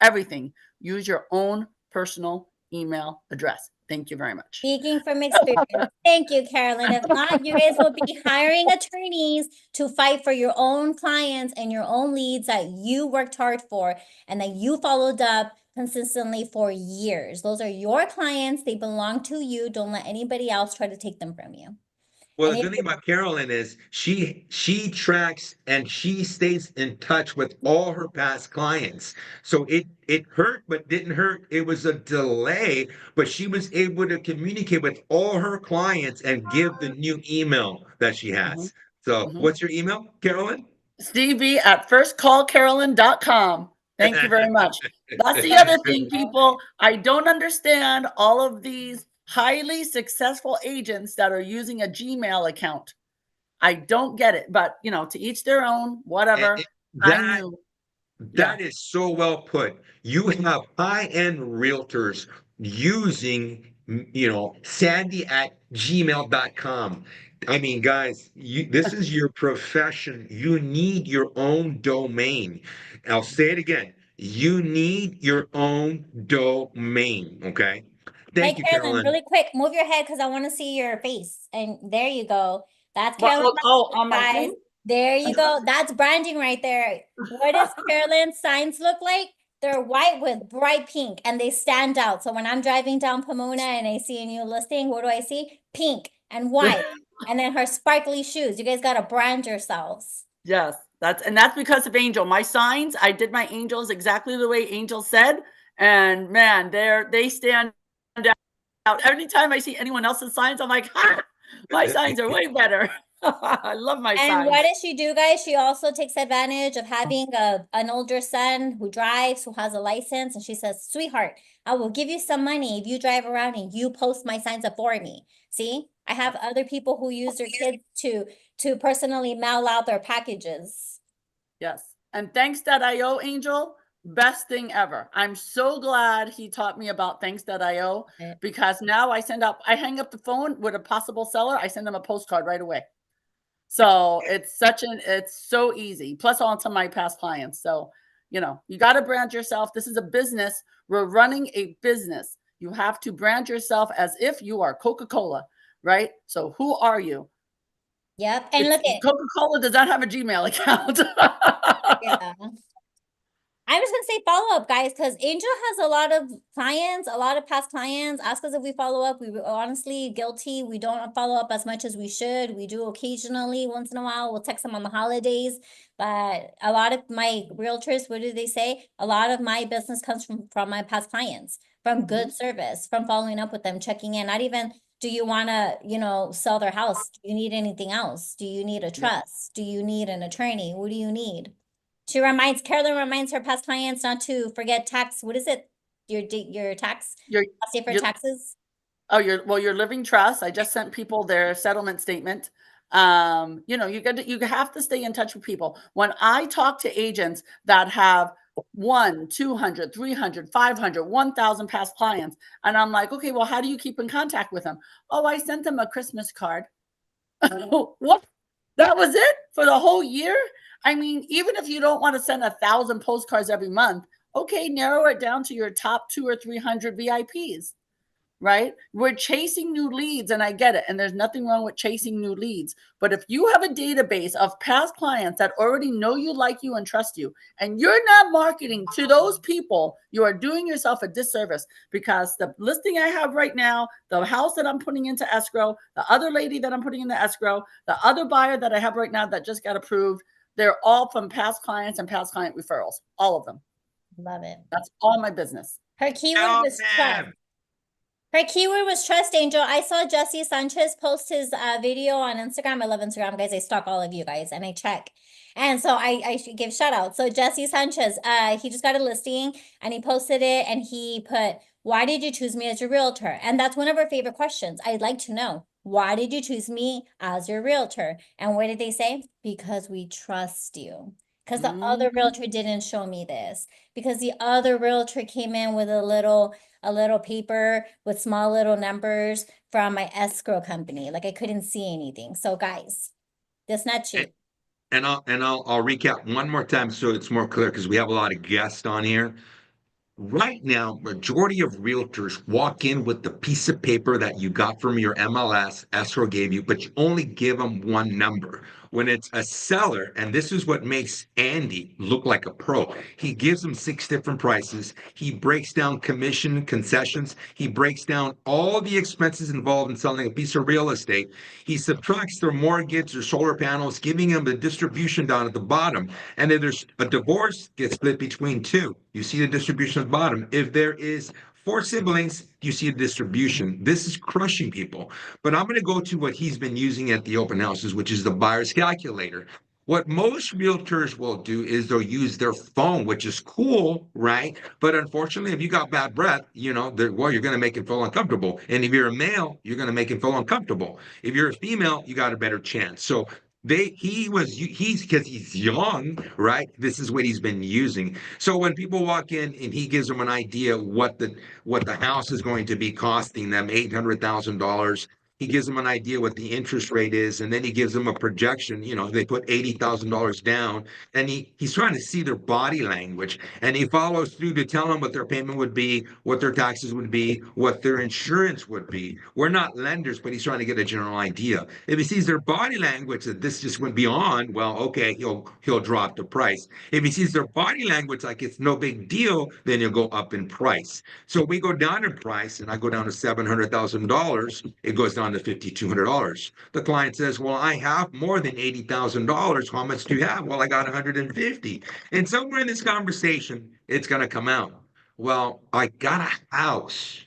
everything. Use your own personal email address. Thank you very much. Speaking from experience. Thank you, Carolyn. If not, you guys will be hiring attorneys to fight for your own clients and your own leads that you worked hard for and that you followed up consistently for years. Those are your clients. They belong to you. Don't let anybody else try to take them from you. Well, And the good thing about Carolyn is she tracks and she stays in touch with all her past clients. So it hurt, but didn't hurt. It was a delay, but she was able to communicate with all her clients and give the new email that she has. So, what's your email, Carolyn? Stevie at firstcallcarolyn.com. Thank you very much. That's the other thing, people. I don't understand all of these highly successful agents that are using a Gmail account. I don't get it, but to each their own, whatever. I knew. That is so well put. You have high-end realtors using, Sandy at gmail.com. I mean, guys, this is your profession. You need your own domain. I'll say it again. You need your own domain. Okay. Hey, Thank you, Carolyn, Carolyn. really quick, move your head because I want to see your face. And there you go. That's What, Carolyn, on my guys. thing? There you go. That's branding right there. What does Carolyn's signs look like? They're white with bright pink and they stand out. So when I'm driving down Pomona and I see a new listing, what do I see? Pink and white. And then her sparkly shoes. You guys got to brand yourselves. Yes, that's because of Angel. My signs, I did my angels exactly the way Angel said, and man, they stand out. Every time I see anyone else's signs, I'm like, ha, my signs are way better. I love my And signs. what does she do, guys? She also takes advantage of having an older son who drives, who has a license. And she says, sweetheart, I will give you some money if you drive around and you post my signs up for me. See, I have other people who use their kids to personally mail out their packages. Yes. And thanks.io, Angel, best thing ever. I'm so glad he taught me about thanks.io because now I hang up the phone with a possible seller, I send them a postcard right away. So it's so easy. Plus on to my past clients. So, you got to brand yourself. This is a business. We're running a business. You have to brand yourself as if you are Coca-Cola, right? So who are you? Yep. And look at Coca-Cola does not have a Gmail account. yeah. I was gonna say follow up, guys, because Angel has a lot of clients, a lot of past clients. Ask us if we follow up. We were honestly guilty. We don't follow up as much as we should. We do occasionally, once in a while. We'll text them on the holidays. But a lot of my realtors, what do they say? A lot of my business comes from my past clients, from good service, from following up with them, checking in. Not even do you want to, sell their house? Do you need anything else? Do you need a trust? Do you need an attorney? What do you need? Carolyn reminds her past clients not to forget tax. What is it? Your tax? Your For your- taxes? Oh, your living trust. I just sent people their settlement statement. You have to stay in touch with people. When I talk to agents that have 1, 200, 300, 500, 1,000 past clients, and I'm like, okay, well, how do you keep in contact with them? Oh, I sent them a Christmas card. What? That was it for the whole year? I mean, even if you don't want to send 1,000 postcards every month, okay, narrow it down to your top 200 or 300 VIPs, right? We're chasing new leads, and I get it. And there's nothing wrong with chasing new leads. But if you have a database of past clients that already know you, like you, and trust you, and you're not marketing to those people, you are doing yourself a disservice because the listing I have right now, the house that I'm putting into escrow, the other lady that I'm putting into escrow, the other buyer that I have right now that just got approved, they're all from past clients and past client referrals, all of them. Love it. That's all my business. Her keyword was trust. Her keyword was trust, Angel. I saw Jesse Sanchez post his video on Instagram. I love Instagram, guys. I stalk all of you guys and I check. And so I should give shout out. So Jesse Sanchez, he just got a listing and he posted it and he put, why did you choose me as your realtor? And that's one of our favorite questions. I'd like to know, why did you choose me as your realtor? And what did they say? Because we trust you. Because the other realtor didn't show me this. Because the other realtor came in with a little paper with small little numbers from my escrow company. Like I couldn't see anything. So guys, that's not cheap. And I'll recap one more time so it's more clear because we have a lot of guests on here. Right now, majority of realtors walk in with the piece of paper that you got from your MLS, escrow gave you, but you only give them one number. When it's a seller, and this is what makes Andy look like a pro, he gives them 6 different prices. He breaks down commission, concessions. He breaks down all the expenses involved in selling a piece of real estate. He subtracts their mortgage, their solar panels, giving them the distribution down at the bottom. And then there's a divorce gets split between 2. You see the distribution at the bottom. If there is 4 siblings, you see a distribution. This is crushing people. But I'm going to go to what he's been using at the open houses, which is the buyer's calculator. What most realtors will do is they'll use their phone, which is cool, right? But unfortunately, if you got bad breath, you're going to make it feel uncomfortable. And if you're a male, you're going to make it feel uncomfortable. If you're a female, you got a better chance. So he's because he's young, right? This is what he's been using. So when people walk in and he gives them an idea what the house is going to be costing them, $800,000, he gives them an idea what the interest rate is, and then he gives them a projection. You know, they put $80,000 down, and he's trying to see their body language, and he follows through to tell them what their payment would be, what their taxes would be, what their insurance would be. We're not lenders, but he's trying to get a general idea. If he sees their body language that this just went beyond, well, okay, he'll drop the price. If he sees their body language like it's no big deal, then he'll go up in price. So we go down in price, and I go down to $700,000. It goes down to $5,200. The client says, "Well, I have more than $80,000. How much do you have?" "Well, I got 150." And somewhere in this conversation, it's going to come out. "Well, I got a house."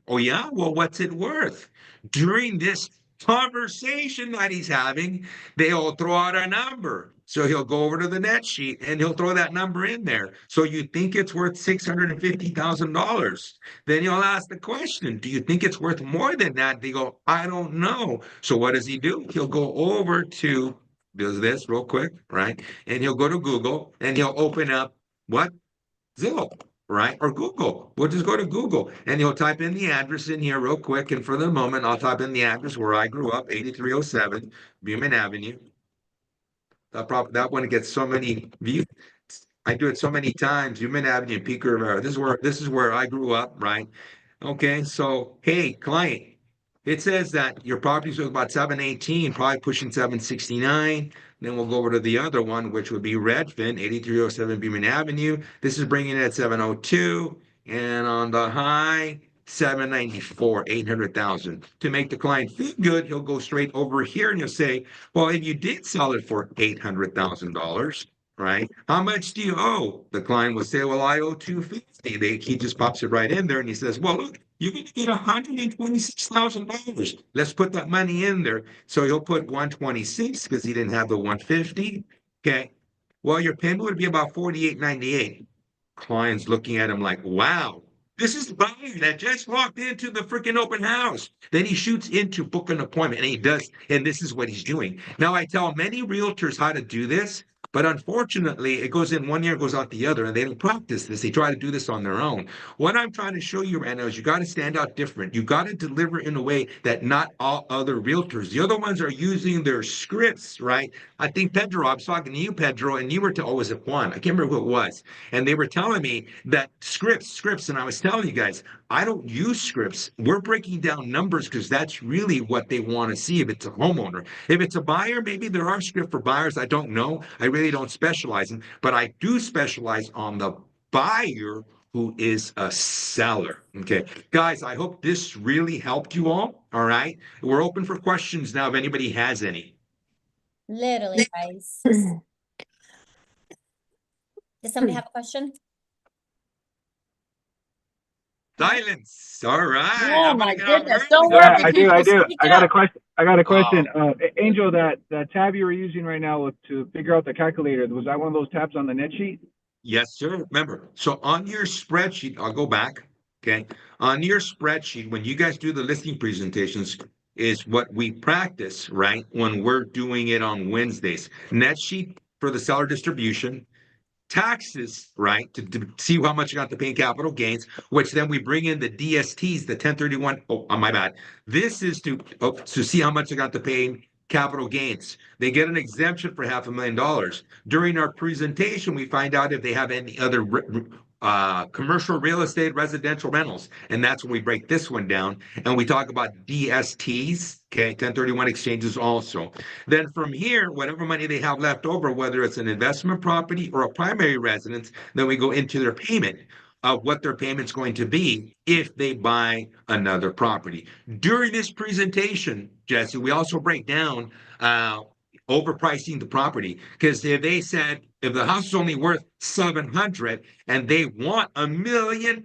"Oh, yeah? Well, what's it worth?" During this conversation that he's having, they'll throw out a number. So he'll go over to the net sheet and he'll throw that number in there. So you think it's worth $650,000. Then he'll ask the question, "Do you think it's worth more than that?" They go, "I don't know." So what does he do? He'll go over to, does this real quick, right? And he'll go to Google and he'll open up what? Zillow, right? Or Google. We'll just go to Google and you'll type in the address in here real quick. And for the moment, I'll type in the address where I grew up, 8307 Beaman Avenue. That one gets so many views. I do it so many times. Beaman Avenue, Pico Rivera. This is where I grew up, right? Okay, so hey, client, it says that your property's worth about 718, probably pushing 769. Then we'll go over to the other one, which would be Redfin, 8307 Beaman Avenue. This is bringing it at 702. And on the high, 794, 800,000. To make the client feel good, he'll go straight over here and he'll say, "Well, if you did sell it for $800,000, right? How much do you owe?" The client will say, "Well, I owe 250." He just pops it right in there and he says, "Well, look, you're going to get $126,000. Let's put that money in there." So he'll put 126 because he didn't have the 150. Okay. Well, your payment would be about 48.98. Client's looking at him like, "Wow, this is the buyer that just walked into the freaking open house." Then he shoots into book an appointment and he does, and this is what he's doing. Now, I tell many realtors how to do this, but unfortunately, it goes in one ear, goes out the other, and they don't practice this. They try to do this on their own. What I'm trying to show you right now is you got to stand out different. You got to deliver in a way that not all other realtors, the other ones are using their scripts, right? I think Pedro, I was talking to you, Pedro, and you were to, oh, was it Juan? I can't remember who it was. And they were telling me that scripts, and I was telling you guys, I don't use scripts. We're breaking down numbers because that's really what they want to see if it's a homeowner. If it's a buyer, maybe there are scripts for buyers. I don't know. I really don't specialize in, but I do specialize on the buyer who is a seller. Okay, guys, I hope this really helped you all. All right, we're open for questions now if anybody has any. Literally, guys. Does somebody have a question? Silence. All right. Oh I'm my gonna get off goodness. early. Don't Yeah, worry, I do. people, speak I got a up. question. I got a question. Angel, that tab you were using right now to figure out the calculator, was that one of those tabs on the net sheet? Yes, sir. Remember, so on your spreadsheet, I'll go back. Okay. On your spreadsheet, when you guys do the listing presentations, is what we practice, right? When we're doing it on Wednesdays. Net sheet for the seller distribution, taxes, right? To see how much you got to pay in capital gains, which then we bring in the DSTs, the 1031. Oh, my bad. This is to see how much you got to pay in capital gains. They get an exemption for $500,000. During our presentation, we find out if they have any other commercial real estate, residential rentals. And that's when we break this one down and we talk about DSTs, okay, 1031 exchanges also. Then from here, whatever money they have left over, whether it's an investment property or a primary residence, then we go into their payment of what their payment's going to be if they buy another property. During this presentation, Jesse, we also break down overpricing the property, because if they said if the house is only worth 700 and they want $1 million,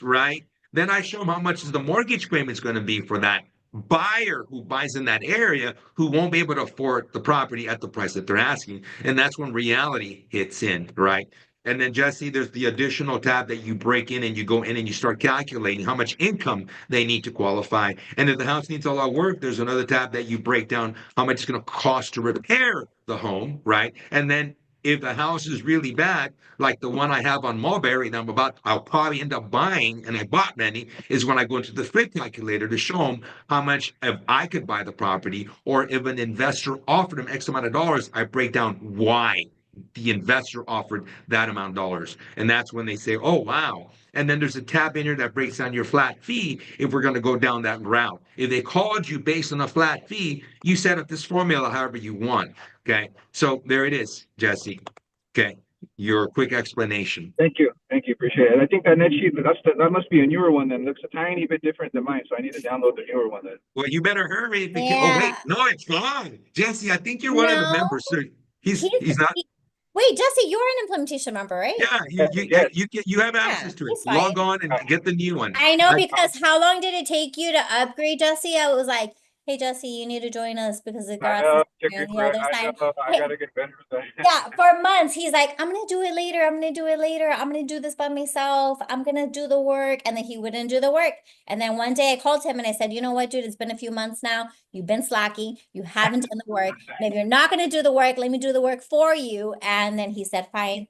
right? Then I show them how much is the mortgage payment's going to be for that buyer who buys in that area who won't be able to afford the property at the price that they're asking. And that's when reality hits in, right? And then, Jesse, there's the additional tab that you break in and you go in and you start calculating how much income they need to qualify. And if the house needs a lot of work, there's another tab that you break down how much it's going to cost to repair the home, right? And then if the house is really bad, like the one I have on Mulberry that I'll probably end up buying, and I bought many, is when I go into the flip calculator to show them how much if I could buy the property, or if an investor offered them X amount of dollars, I break down why the investor offered that amount of dollars. And that's when they say, oh, wow. And then there's a tab in here that breaks down your flat fee if we're going to go down that route. If they called you based on a flat fee, you set up this formula however you want. Okay. So there it is, Jesse. Okay. Your quick explanation. Thank you. Appreciate it. And I think that net sheet, that must be a newer one then. Looks a tiny bit different than mine. So I need to download the newer one then. Well, you better hurry because, oh, wait, Yeah. no, it's gone. Jesse, I think you're one of the No, members. So he's not. wait, Jesse, you're an implementation member, right? Yeah, Yes. you have Yeah, access to it. he's fine. Log on and get the new one. I know, because how long did it take you to upgrade, Jesse? I was like, hey, Jesse, you need to join us because the grass is greener on the other side. I gotta get better with that. Yeah, for months, he's like, I'm gonna do it later. I'm gonna do it later. I'm gonna do this by myself. I'm gonna do the work. And then he wouldn't do the work. And then one day I called him and I said, you know what, dude, it's been a few months now. You've been slacking. You haven't done the work. Maybe you're not gonna do the work. Let me do the work for you. And then he said, fine.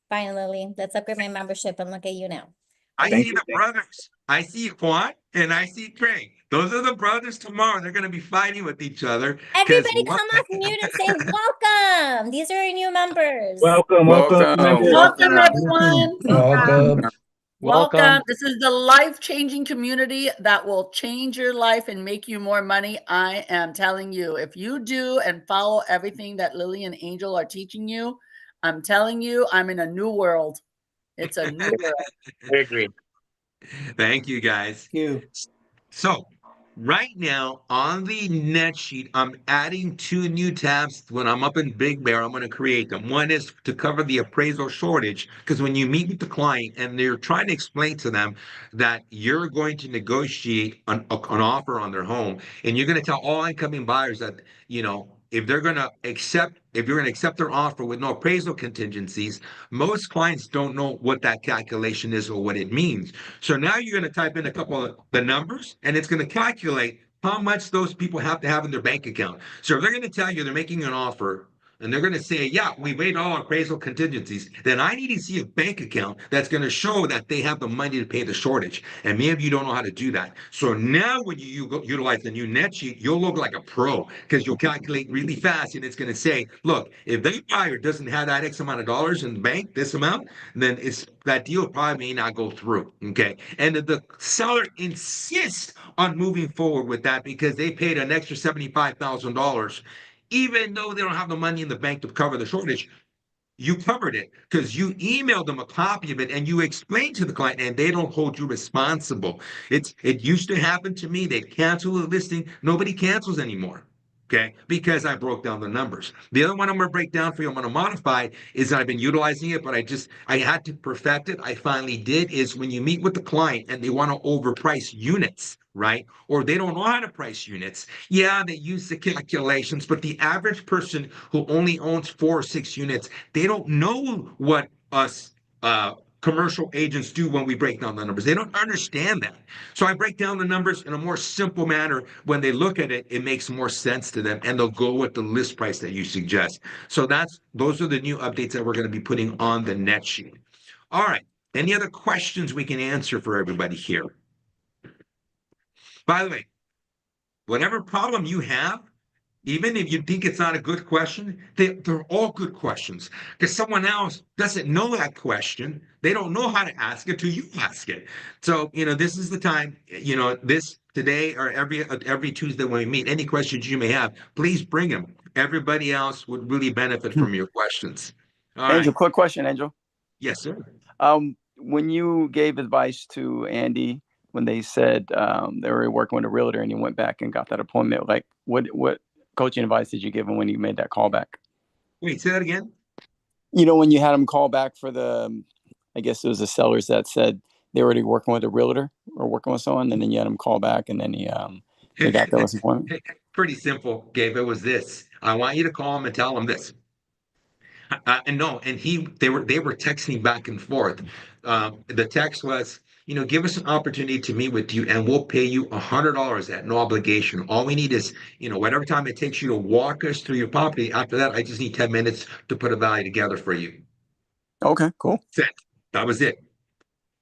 Fine, Lily. Let's upgrade my membership and look at you now. I Thank see you, the thank you. brothers. I see Juan and I see Craig. Those are the brothers tomorrow. They're going to be fighting with each other. 'cause Everybody one- come off mute and say welcome. These are our new members. Welcome, Welcome. members. Welcome, everyone. Welcome. Welcome. This is the life-changing community that will change your life and make you more money. I am telling you, if you do and follow everything that Lily and Angel are teaching you, I'm telling you, I'm in a new world. It's a new world. I agree. Thank you, guys. You. So right now on the net sheet, I'm adding 2 new tabs. When I'm up in Big Bear, I'm going to create them. One is to cover the appraisal shortage, because when you meet with the client and they're trying to explain to them that you're going to negotiate an offer on their home, and you're going to tell all incoming buyers that, if you're going to accept their offer with no appraisal contingencies, most clients don't know what that calculation is or what it means. So now you're going to type in a couple of the numbers, and it's going to calculate how much those people have to have in their bank account. So if they're going to tell you they're making an offer and they're going to say, yeah, we made all our appraisal contingencies, then I need to see a bank account that's going to show that they have the money to pay the shortage. And many of you don't know how to do that. So now when you utilize the new net sheet, you'll look like a pro, because you'll calculate really fast, and it's going to say, look, if that buyer doesn't have that X amount of dollars in the bank, this amount, then that deal probably may not go through. Okay. And the seller insists on moving forward with that because they paid an extra $75,000, even though they don't have the money in the bank to cover the shortage. You covered it because you emailed them a copy of it and you explained to the client, and they don't hold you responsible. It used to happen to me. They cancel the listing. Nobody cancels anymore. Okay, because I broke down the numbers. The other one I'm going to break down for you, I'm going to modify, is that I've been utilizing it, but I had to perfect it. I finally did. Is when you meet with the client and they want to overprice units, right? Or they don't know how to price units. Yeah, they use the calculations, but the average person who only owns 4 or 6 units, they don't know what us commercial agents do when we break down the numbers. They don't understand that. So I break down the numbers in a more simple manner. When they look at it, it makes more sense to them, and they'll go with the list price that you suggest. So those are the new updates that we're going to be putting on the net sheet. All right. Any other questions we can answer for everybody here? By the way, whatever problem you have, even if you think it's not a good question, they're all good questions, because someone else doesn't know that question. They don't know how to ask it till you ask it. So, this is the time, this today or every Tuesday when we meet, any questions you may have, please bring them. Everybody else would really benefit from your questions. All Angel, right. quick question, Angel. Yes, sir. When you gave advice to Andy, when they said they were working with a realtor and he went back and got that appointment, like what coaching advice did you give him when you made that call back? Wait, say that again. When you had him call back for I guess it was the sellers that said they were already working with a realtor or working with someone, and then you had him call back, and then they got that appointment. Pretty simple, Gabe. It was this. I want you to call him and tell him this. And they were texting back and forth. The text was, give us an opportunity to meet with you, and we'll pay you $100 at no obligation. All we need is, whatever time it takes you to walk us through your property. After that, I just need 10 minutes to put a value together for you. Okay, cool. That's it. That was it.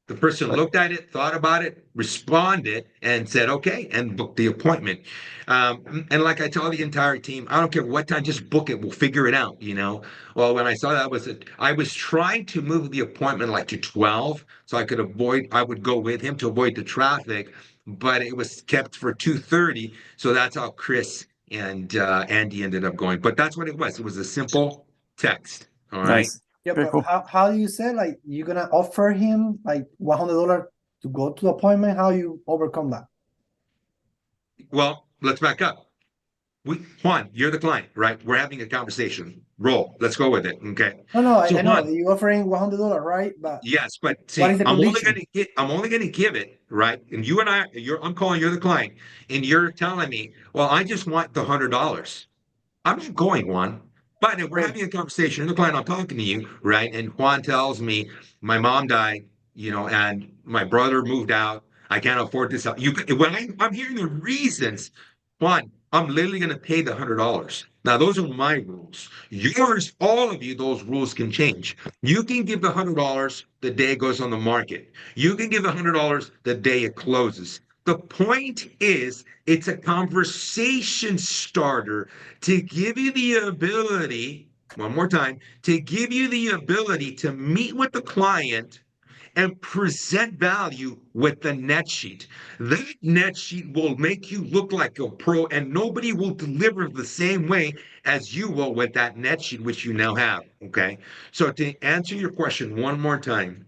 The person looked at it, thought about it, responded, and said, okay, and booked the appointment. And like I tell the entire team, I don't care what time, just book it. We'll figure it out, Well, when I saw that I was trying to move the appointment like to 12 so I would go with him to avoid the traffic, but it was kept for 2:30. So that's how Chris and Andy ended up going. But that's what it was. It was a simple text. All right. Nice. Yeah, Very but cool. how do you say, like, you're gonna offer him like $100 to go to the appointment? How you overcome that? Well, let's back up. Juan, you're the client, right? We're having a conversation. Roll. Let's go with it. Okay. No, So I know Juan, you're offering $100, right? But yes, but what see, is the I'm only condition? gonna give it, right? And you and I'm calling you're the client, and you're telling me, well, I just want the $100. I'm not going, Juan. But if we're having a conversation, you're the client, I'm talking to you, right? And Juan tells me my mom died, and my brother moved out. I can't afford this. I'm hearing the reasons, Juan, I'm literally going to pay the $100. Now, those are my rules. Yours, all of you, those rules can change. You can give the $100 the day it goes on the market. You can give the $100 the day it closes. The point is, it's a conversation starter to give you the ability, one more time, to give you the ability to meet with the client and present value with the net sheet. That net sheet will make you look like a pro, and nobody will deliver the same way as you will with that net sheet, which you now have. Okay. So to answer your question one more time,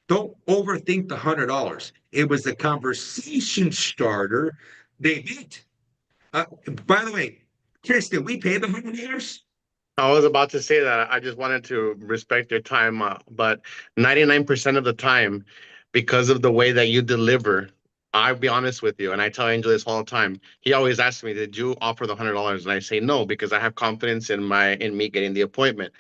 don't overthink the $100. It was a conversation starter. They did. By the way, Chris, did we pay the $100? I was about to say that. I just wanted to respect your time, but 99% of the time, because of the way that you deliver, I'll be honest with you, and I tell Angel this all the time. He always asks me, "Did you offer the $100?" And I say no because I have confidence in me getting the appointment.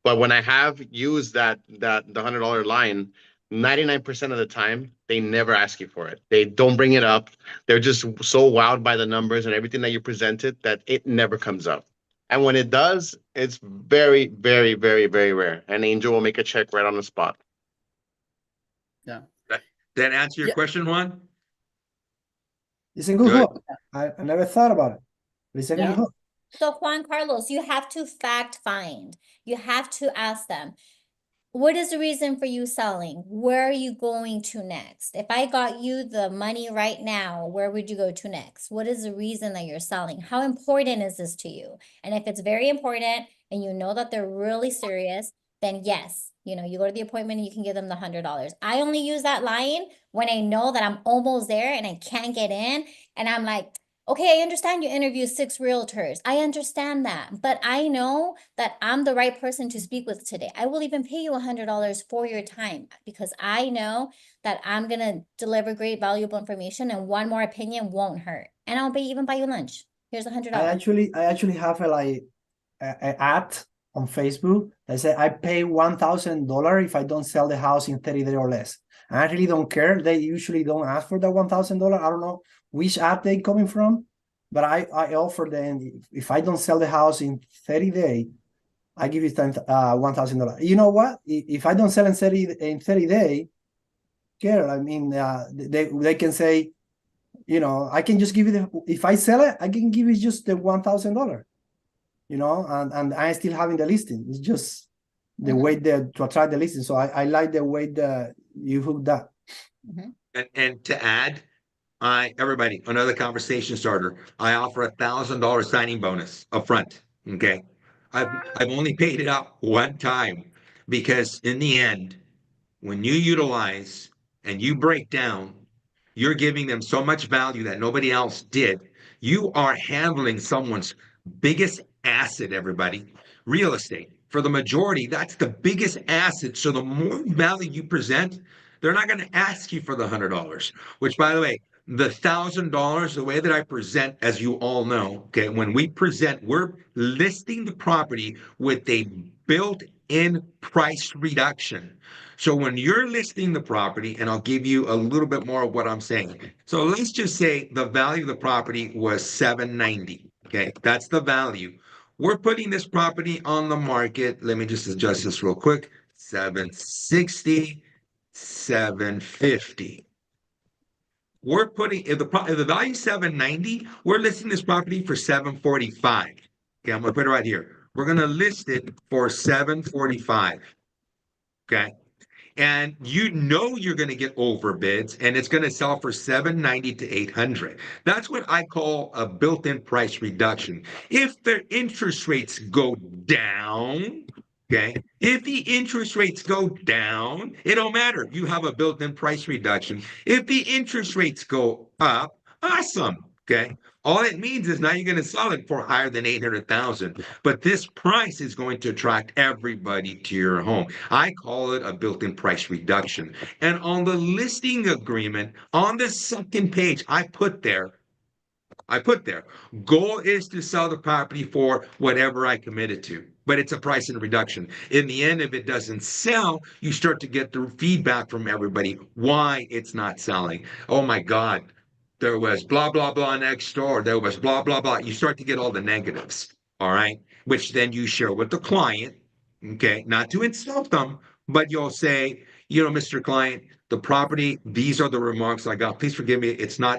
But when I have used that the $100 line, 99% of the time, they never ask you for it. They don't bring it up. They're just so wowed by the numbers and everything that you presented that it never comes up. And when it does, it's very, very, very, very rare. And Angel will make a check right on the spot. Yeah. That answer your Yeah. question, Juan? It's a good Good. hook. I never thought about it, but it's a Yeah. good hook. So Juan Carlos, you have to fact find. You have to ask them, what is the reason for you selling? Where are you going to next? If I got you the money right now, where would you go to next? What is the reason that you're selling? How important is this to you? And if it's very important and you know that they're really serious, then yes, you go to the appointment and you can give them the $100. I only use that line when I know that I'm almost there and I can't get in. And I'm like, okay, I understand you interview 6 realtors. I understand that, but I know that I'm the right person to speak with today. I will even pay you $100 for your time because I know that I'm gonna deliver great, valuable information, and one more opinion won't hurt. And I'll even buy you lunch. Here's $100. I actually have a ad on Facebook that said I pay $1,000 if I don't sell the house in 30 days or less. And I really don't care. They usually don't ask for that $1,000. I don't know which ad they coming from, but I offer them if I don't sell the house in 30 days, I give you $1,000. You know what? If I don't sell in 30 days, care. I mean, they can say, I can just give you if I sell it, I can give you just the $1,000. And I still having the listing. It's just the way to attract the listing. So I like the way that you hook that. And to add, everybody, another conversation starter. I offer $1,000 signing bonus up front. Okay. I've only paid it out one time because in the end, when you utilize and you break down, you're giving them so much value that nobody else did. You are handling someone's biggest asset, everybody. Real estate. For the majority, that's the biggest asset. So the more value you present, they're not going to ask you for the $100, which, by the way, the $1,000, the way that I present, as you all know, okay, when we present, we're listing the property with a built-in price reduction. So when you're listing the property, and I'll give you a little bit more of what I'm saying. So let's just say the value of the property was $790. Okay, that's the value. We're putting this property on the market. Let me just adjust this real quick. 760, 750. We're putting if the value is 790, we're listing this property for 745. Okay, I'm gonna put it right here. We're gonna list it for 745. Okay. And you know you're going to get overbids and it's going to sell for 790 to 800. That's what I call a built-in price reduction. If the interest rates go down, okay, if the interest rates go down, it don't matter. You have a built-in price reduction. If the interest rates go up, awesome. Okay. All it means is now you're going to sell it for higher than 800,000. But this price is going to attract everybody to your home. I call it a built-in price reduction. And on the listing agreement, on the second page, I put there, goal is to sell the property for whatever I committed to, but it's a price and reduction. In the end, if it doesn't sell, you start to get the feedback from everybody why it's not selling. Oh my God, there was blah, blah, blah next door. There was blah, blah, blah. You start to get all the negatives, all right, which then you share with the client, okay, not to insult them, but you'll say, Mr. Client, the property, these are the remarks I got. Please forgive me.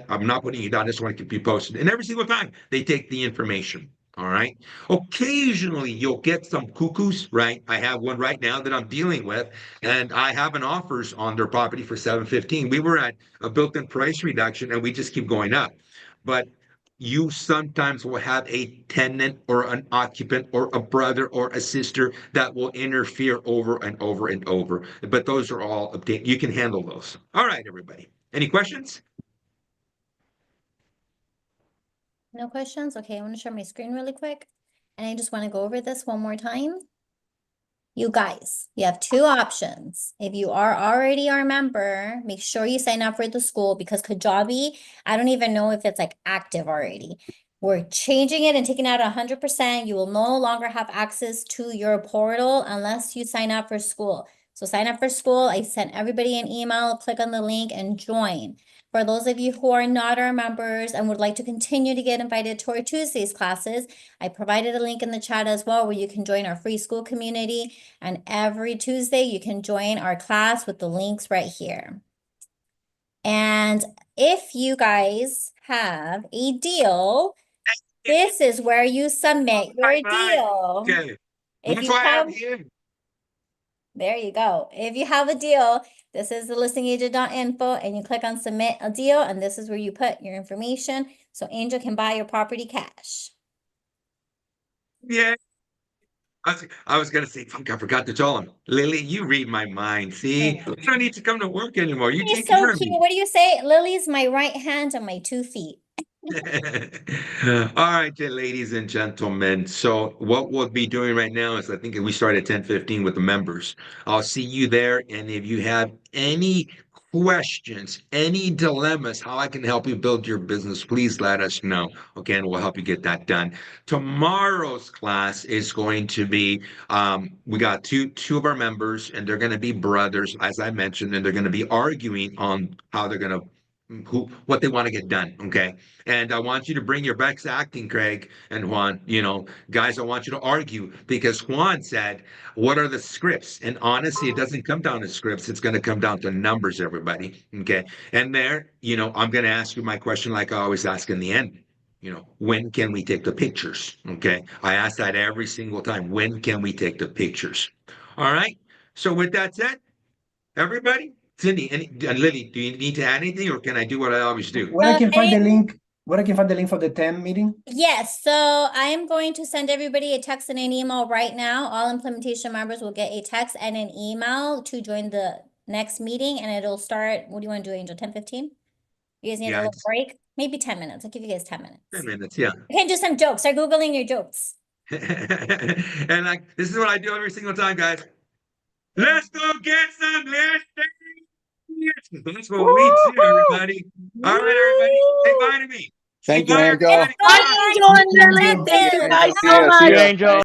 I'm not putting you down. I just want to keep you posted. And every single time they take the information. All right. Occasionally you'll get some cuckoos, right? I have one right now that I'm dealing with, and I have an offers on their property for 715. We were at a built-in price reduction and we just keep going up. But you sometimes will have a tenant or an occupant or a brother or a sister that will interfere over and over and over. But those are all updated. You can handle those. All right, everybody. Any questions? No questions? Okay, I want to share my screen really quick. And I just want to go over this one more time. You guys, you have two options. If you are already our member, make sure you sign up for the school because Kajabi, I don't even know if it's like active already. We're changing it and taking out 100%. You will no longer have access to your portal unless you sign up for school. So sign up for school. I sent everybody an email, click on the link and join. For those of you who are not our members and would like to continue to get invited to our Tuesdays classes, I provided a link in the chat as well where you can join our free school community. And every Tuesday you can join our class with the links right here. And if you guys have a deal, this is where you submit your deal. Okay. If That's you why have, I'm here. there you go. If you have a deal, this is the listingagent.info and you click on submit a deal and this is where you put your information so Angel can buy your property cash. Yeah. I was gonna say, fuck, I forgot to tell him. Lily, you read my mind. See, you don't need to come to work anymore. You You're take so care of cute. me. What do you say? Lily's my right hand and my 2 feet. All right, then, ladies and gentlemen. So what we'll be doing right now is I think we start at 10:15 with the members. I'll see you there. And if you have any questions, any dilemmas, how I can help you build your business, please let us know. Okay, and we'll help you get that done. Tomorrow's class is going to be we got two of our members, and they're going to be brothers, as I mentioned, and they're going to be arguing on how they're going to what they want to get done. Okay. And I want you to bring your best acting, Craig and Juan. Guys, I want you to argue because Juan said, what are the scripts? And honestly, it doesn't come down to scripts. It's going to come down to numbers, everybody. Okay. And there, I'm going to ask you my question like I always ask in the end. When can we take the pictures? Okay. I ask that every single time. When can we take the pictures? All right. So with that said, everybody, Cindy and Lily, do you need to add anything or can I do what I always do? Where I can find the link, where I can find the link for the 10 meeting? Yes, so I am going to send everybody a text and an email right now. All implementation members will get a text and an email to join the next meeting and it'll start, what do you want to do, Angel, 10:15? You guys need a little break? Maybe 10 minutes. I'll give you guys 10 minutes. 10 minutes, yeah. You can do some jokes. Start Googling your jokes. And this is what I do every single time, guys. Let's go get some listing. That's what we do, everybody. All right, everybody. Say bye to me. Say Thank you, bye, Angel. everybody. Bye, Angel and Lily. Thank you guys so See ya, much. see ya. Angel.